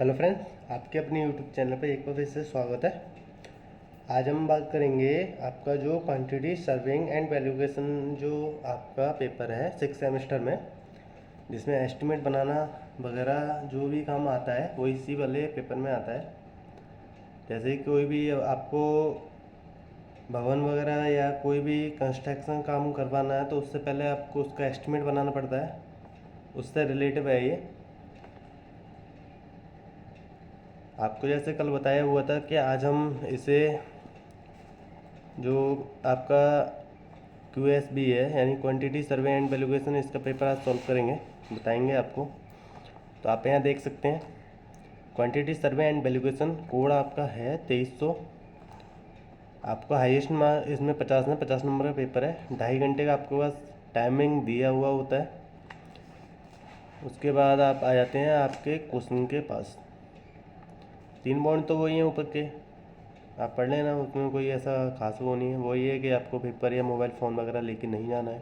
Hello friends, आपके अपने YouTube channel पर एक बार फिर से स्वागत है। आज हम बात करेंगे आपका जो क्वांटिटी सर्विंग एंड वैल्यूएशन जो आपका पेपर है 6 सेमेस्टर में, जिसमें एस्टिमेट बनाना वगैरह जो भी काम आता है वो इसी वाले पेपर में आता है। जैसे कि कोई भी आपको भवन वगैरह या कोई भी कंस्ट्रक्शन काम करवाना है तो उससे पहले आपको उसका एस्टिमेट बनाना पड़ता है, उससे रिलेटिव है ये। आपको जैसे कल बताया हुआ था कि आज हम इसे जो आपका QSB है यानी क्वांटिटी सर्वे एंड वैल्यूएशन, इसका पेपर आज सॉल्व करेंगे, बताएंगे आपको। तो आप यहाँ देख सकते हैं quantity survey and valuation code आपका है 2300। आपका हाईएस्ट मार्क इसमें 50 नंबर का पेपर है। 2.5 घंटे का आपके पास टाइमिंग दिया हुआ होता है। उसके बाद आप आ जाते हैं आपके क्वेश्चन के पास। 3 पॉइंट तो वही हैं ऊपर के, आप पढ़ लेना, उसमें कोई ऐसा खास वो नहीं है। वही है कि आपको पेपर या मोबाइल फ़ोन वगैरह लेके नहीं जाना है।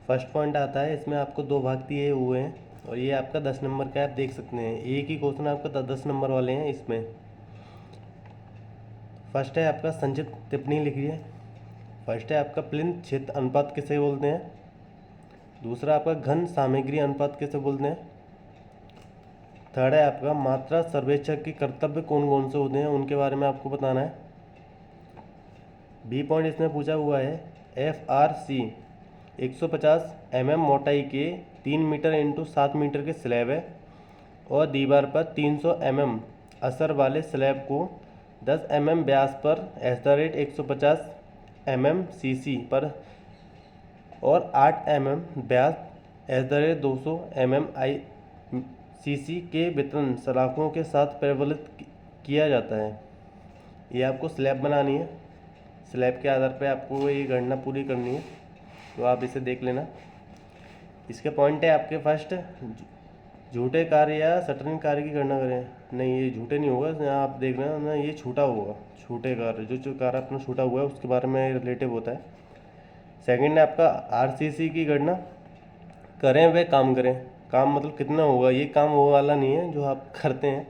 फर्स्ट पॉइंट आता है, इसमें आपको 2 भाग दिए हुए हैं और ये आपका 10 नंबर का आप देख सकते हैं। एक ही क्वेश्चन आपका 10 नंबर वाले हैं इसमें। फर्स्ट है आपका संचित टिप्पणी लिखिए। फर्स्ट है आपका प्लिंथ क्षेत्र अनुपात किसे बोलते हैं। दूसरा आपका घन सामग्री अनुपात किसे बोलते हैं। थर्ड है आपका मात्रा सर्वेक्षक के कर्तव्य कौन कौन से होते हैं, उनके बारे में आपको बताना है। बी पॉइंट इसमें पूछा हुआ है FRC 150 mm मोटाई के 3 मीटर इंटू 7 मीटर के स्लैब है और दीवार पर 300 mm असर वाले स्लैब को 10 mm व्यास पर @150 mm CC पर और 8 mm व्यास @200 mm CC के वितरण सलाखों के साथ प्रबलित किया जाता है। ये आपको स्लैब बनानी है। स्लैब के आधार पे आपको ये गणना पूरी करनी है, तो आप इसे देख लेना। इसके पॉइंट है आपके फर्स्ट, झूठे कार्य या शटरिंग कार्य की गणना करें। नहीं, ये झूठे नहीं होगा, यहाँ आप देख रहे हैं ना, ये छूटा होगा। छूटे कार्य जो कार्य अपना छूटा हुआ है उसके बारे में रिलेटिव होता है। सेकंड है आपका RCC की गणना करें वे काम करें। काम मतलब कितना होगा, ये काम वो वाला नहीं है जो आप करते हैं,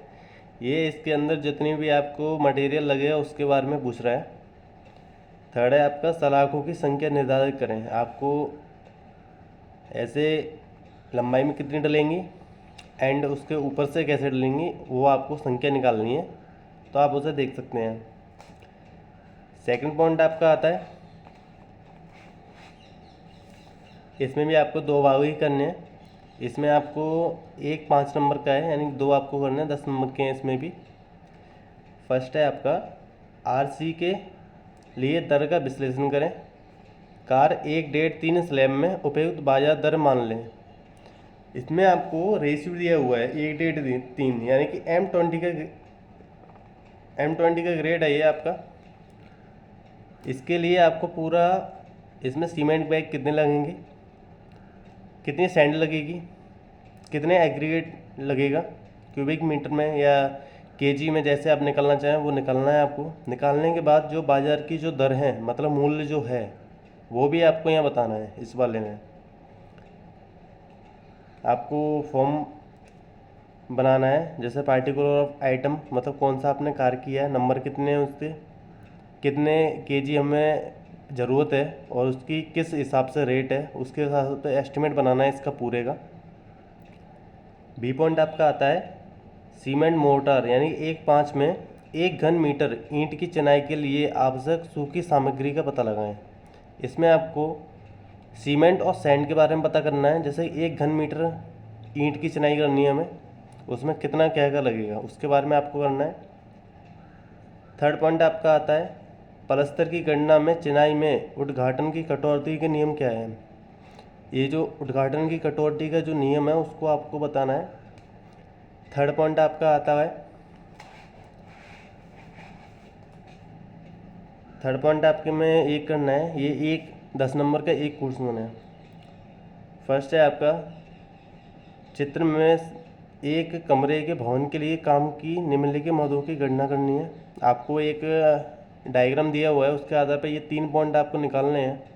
ये इसके अंदर जितनी भी आपको मटेरियल लगेगा उसके बारे में पूछ रहा है। थर्ड है आपका सलाखों की संख्या निर्धारित करें। आपको ऐसे लंबाई में कितनी डलेंगी एंड उसके ऊपर से कैसे डलेंगी वो आपको संख्या निकालनी है, तो आप उसे देख सकते हैं। सेकंड पॉइंट आपका आता है, इसमें भी आपको 2 भाग ही करने हैं। इसमें आपको एक 5 नंबर का है, यानी 2 आपको करने हैं, 10 नंबर के हैं इसमें भी। फर्स्ट है आपका RC के लिए दर का विश्लेषण करें। कार 1.3 स्लैब में उपयुक्त बाजार दर मान लें। इसमें आपको रेशियो दिया हुआ है 1.3, यानी कि M20 का ग्रेड है ये आपका। इसके लिए आपको पूरा इसमें सीमेंट बैग कितने लगेंगे, कितनी सैंड लगेगी, कितने एग्रीगेट लगेगा क्यूबिक मीटर में या केजी में, जैसे आप निकालना चाहें वो निकालना है आपको। निकालने के बाद जो बाज़ार की जो दर है, मतलब मूल्य जो है, वो भी आपको यहाँ बताना है। इस वाले में आपको फॉर्म बनाना है, जैसे पार्टिकुलर ऑफ आइटम, मतलब कौन सा आपने कार किया है, नंबर कितने हैं उसके, कितने केजी हमें ज़रूरत है और उसकी किस हिसाब से रेट है, उसके हिसाब से एस्टिमेट बनाना है इसका पूरे का। बी पॉइंट आपका आता है सीमेंट मोर्टार, यानी 1/5 में 1 घन मीटर ईंट की चिनाई के लिए आवश्यक सूखी सामग्री का पता लगाएं। इसमें आपको सीमेंट और सैंड के बारे में पता करना है। जैसे 1 घन मीटर ईंट की चिनाई करनी है हमें, उसमें कितना क्या क्या लगेगा उसके बारे में आपको करना है। थर्ड पॉइंट आपका आता है पलस्तर की गणना में चिनाई में उद्घाटन की कटौती के नियम क्या है। ये जो उद्घाटन की कटौती का जो नियम है उसको आपको बताना है। थर्ड पॉइंट आपका आता है, थर्ड पॉइंट आपके में एक करना है, ये एक 10 नंबर का एक क्वेश्चन है। फर्स्ट है आपका चित्र में एक कमरे के भवन के लिए काम की निम्नलिखित मदों की गणना करनी है। आपको एक डायग्राम दिया हुआ है, उसके आधार पर ये 3 पॉइंट आपको निकालने हैं।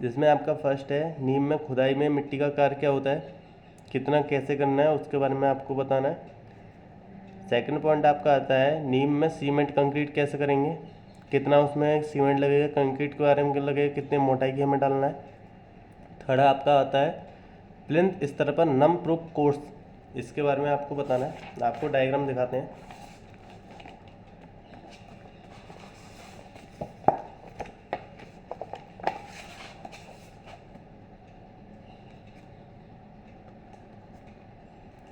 जिसमें आपका फर्स्ट है नींव में खुदाई में मिट्टी का कार्य क्या होता है, कितना कैसे करना है उसके बारे में आपको बताना है। सेकंड पॉइंट आपका आता है नींव में सीमेंट कंक्रीट कैसे करेंगे, कितना उसमें सीमेंट लगेगा, कंक्रीट के बारे में लगेगा, कितने मोटाई की हमें डालना है। थर्ड आपका आता है प्लिंथ स्तर पर नम प्रूफ कोर्स, इसके बारे में आपको बताना है। आपको डायग्राम दिखाते हैं।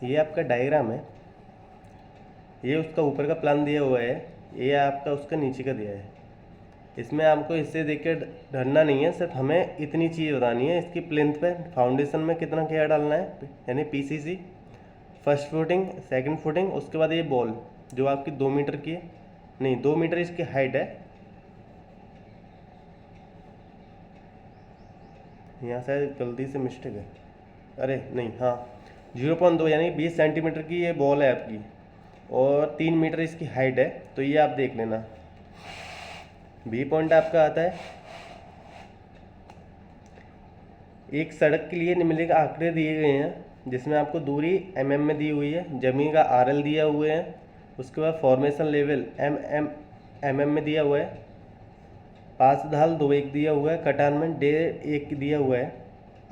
ये आपका डायग्राम है, ये उसका ऊपर का प्लान दिया हुआ है, ये आपका उसका नीचे का दिया है। इसमें आपको इससे देख के डरना नहीं है, सिर्फ हमें इतनी चीज़ बतानी है। इसकी प्लिंथ पे फाउंडेशन में कितना क्या डालना है, यानी PCC, first footing, second footing, उसके बाद ये बॉल जो आपकी 2 मीटर की है, नहीं 2 मीटर इसकी हाइट है, यहाँ से गलती से मिस्टेक है, अरे नहीं, हाँ 0.2 यानी 20 सेंटीमीटर की ये बॉल है आपकी, और 3 मीटर इसकी हाइट है। तो ये आप देख लेना। बी पॉइंट आपका आता है एक सड़क के लिए निम्नलिखित आंकड़े दिए गए हैं, जिसमें आपको दूरी mm में दी हुई है, जमीन का RL दिया हुआ है, उसके बाद फॉर्मेशन लेवल mm में दिया हुआ है, पास ढाल 2:1 दिया हुआ है, कटानमेंट 1.5 दिया हुआ है।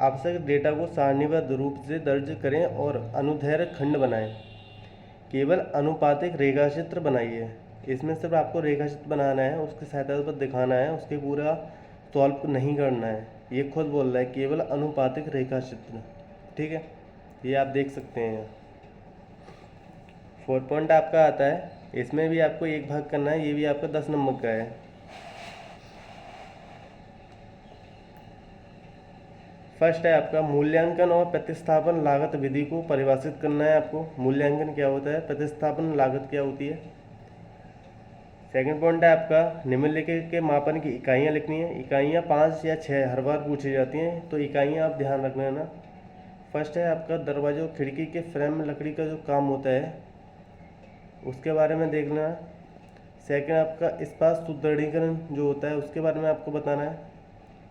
आवश्यक डेटा को सारणीबद्ध रूप से दर्ज करें और अनुदैर्घ्य खंड बनाएं। केवल अनुपातिक रेखाचित्र बनाइए। इसमें सिर्फ आपको रेखाचित्र बनाना है, उसकी सहायता पर दिखाना है, उसके पूरा सॉल्व नहीं करना है। ये खुद बोल रहा है केवल अनुपातिक रेखाचित्र, ठीक है, ये आप देख सकते हैं। 4 पॉइंट आपका आता है, इसमें भी आपको एक भाग करना है, ये भी आपका 10 नंबर का है। फर्स्ट है आपका मूल्यांकन और प्रतिस्थापन लागत विधि को परिभाषित करना है आपको। मूल्यांकन क्या होता है, प्रतिस्थापन लागत क्या होती है। सेकंड पॉइंट है आपका निम्नलिखित के मापन की इकाइयाँ लिखनी है। इकाइयाँ 5 या 6 हर बार पूछी जाती हैं, तो इकाइयाँ आप ध्यान रखना है ना। फर्स्ट है आपका दरवाजे और खिड़की के फ्रेम में लकड़ी का जो काम होता है उसके बारे में देखना है। सेकंड आपका इस्पात सुदृढ़ीकरण जो होता है उसके बारे में आपको बताना है।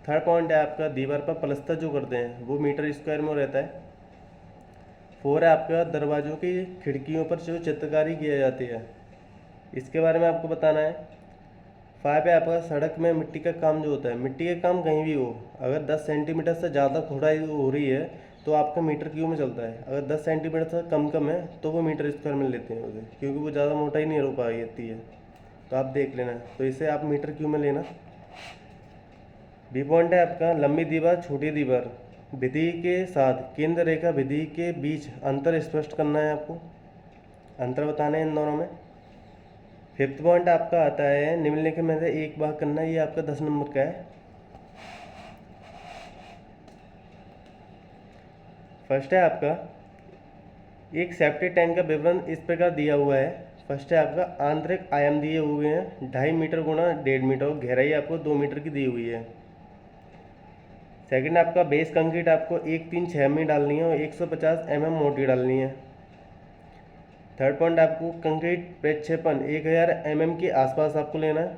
थर्ड पॉइंट है आपका दीवार पर प्लस्तर जो करते हैं वो मीटर स्क्वायर में रहता है। 4 है आपका दरवाजों की खिड़कियों पर जो चित्रकारी किया जाती है, इसके बारे में आपको बताना है। 5 है आपका सड़क में मिट्टी का काम जो होता है, मिट्टी का काम कहीं भी हो, अगर 10 सेंटीमीटर से ज़्यादा खुदाई हो रही है तो आपका मीटर क्यू में चलता है, अगर 10 सेंटीमीटर से कम है तो वो मीटर स्क्वायर में लेते हैं उसे, क्योंकि वो ज़्यादा मोटाई नहीं हो पाती है। तो आप देख लेना, तो इसे आप मीटर क्यू में लेना। बी पॉइंट है आपका लंबी दीवार छोटी दीवार विधि के साथ केंद्र रेखा विधि के बीच अंतर स्पष्ट करना है, आपको अंतर बताना है इन दोनों में। फिफ्थ पॉइंट आपका आता है निम्नलिखित में से एक भाग करना है, ये आपका 10 नंबर का है। फर्स्ट है आपका एक सेप्टिक टैंक का विवरण इस प्रकार दिया हुआ है। फर्स्ट है आपका आंतरिक आयाम दिए हुए हैं 2.5 मीटर गुणा 1.5 मीटर, गहराई आपको 2 मीटर की दी हुई है। सेकंड आपका बेस कंक्रीट आपको 136 में डालनी है और 150 mm मोटी डालनी है। थर्ड पॉइंट आपको कंक्रीट प्रक्षेपण 1000 mm के आसपास आपको लेना है।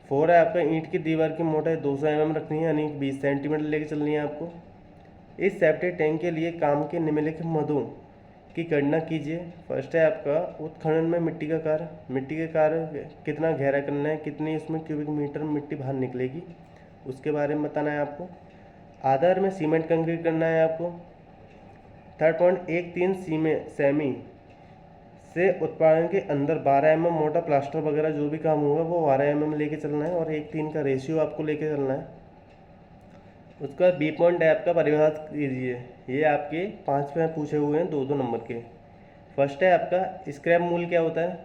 4 है आपका ईंट की दीवार की मोटाई 200 mm रखनी है, यानी 20 सेंटीमीटर लेके चलनी है आपको। इस सेप्टिक टैंक के लिए काम के निम्नलिखित मदों की गणना कीजिए। फर्स्ट है आपका उत्खनन में मिट्टी का कार्य, मिट्टी के कार्य कितना गहरा करना है, कितनी उसमें क्यूबिक मीटर मिट्टी बाहर निकलेगी, उसके बारे में बताना है आपको। आधार में सीमेंट कंक्रीट करना है आपको। थर्ड पॉइंट 1/3 सेमी से उत्पादन के अंदर 12 mm मोटा प्लास्टर वगैरह जो भी काम होगा वो 12 mm लेके चलना है, और 1/3 का रेशियो आपको लेके चलना है। उसके बाद बी पॉइंट है आपका परिभाषित कीजिए। ये आपके 5 में पूछे हुए हैं 2-2 नंबर के। फर्स्ट है आपका स्क्रैप मूल्य क्या होता है।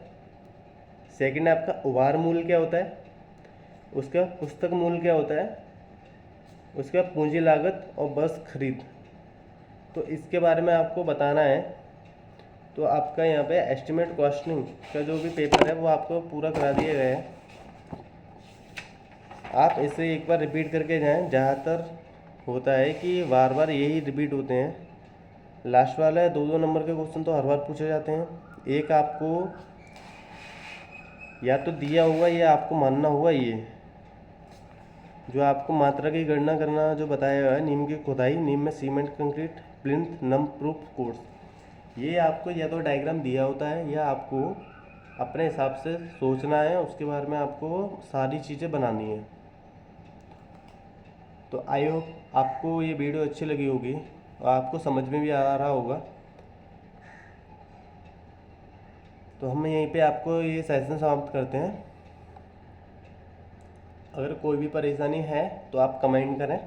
सेकंड है आपका उभार मूल्य क्या होता है। उसका पुस्तक मूल्य क्या होता है। उसका पूंजी लागत और बस खरीद, तो इसके बारे में आपको बताना है। तो आपका यहाँ पे एस्टिमेट कॉस्टिंग का जो भी पेपर है वो आपको पूरा करा दिया गया है। आप इसे एक बार रिपीट करके जाएं, ज़्यादातर होता है कि बार बार यही रिपीट होते हैं। लास्ट वाला 2-2 नंबर के क्वेश्चन तो हर बार पूछे जाते हैं। एक आपको या तो दिया हुआ या आपको मानना होगा ये जो आपको मात्रा की गणना करना जो बताया हुआ है, नीम की खुदाई, नीम में सीमेंट कंक्रीट प्लिंथ नम प्रूफ कोर्स, ये आपको या तो डायग्राम दिया होता है या आपको अपने हिसाब से सोचना है, उसके बारे में आपको सारी चीज़ें बनानी है। तो आई होप आपको ये वीडियो अच्छी लगी होगी और आपको समझ में भी आ रहा होगा। तो हम यहीं पे आपको ये सेशन समाप्त करते हैं। अगर कोई भी परेशानी है तो आप कमेंट करें।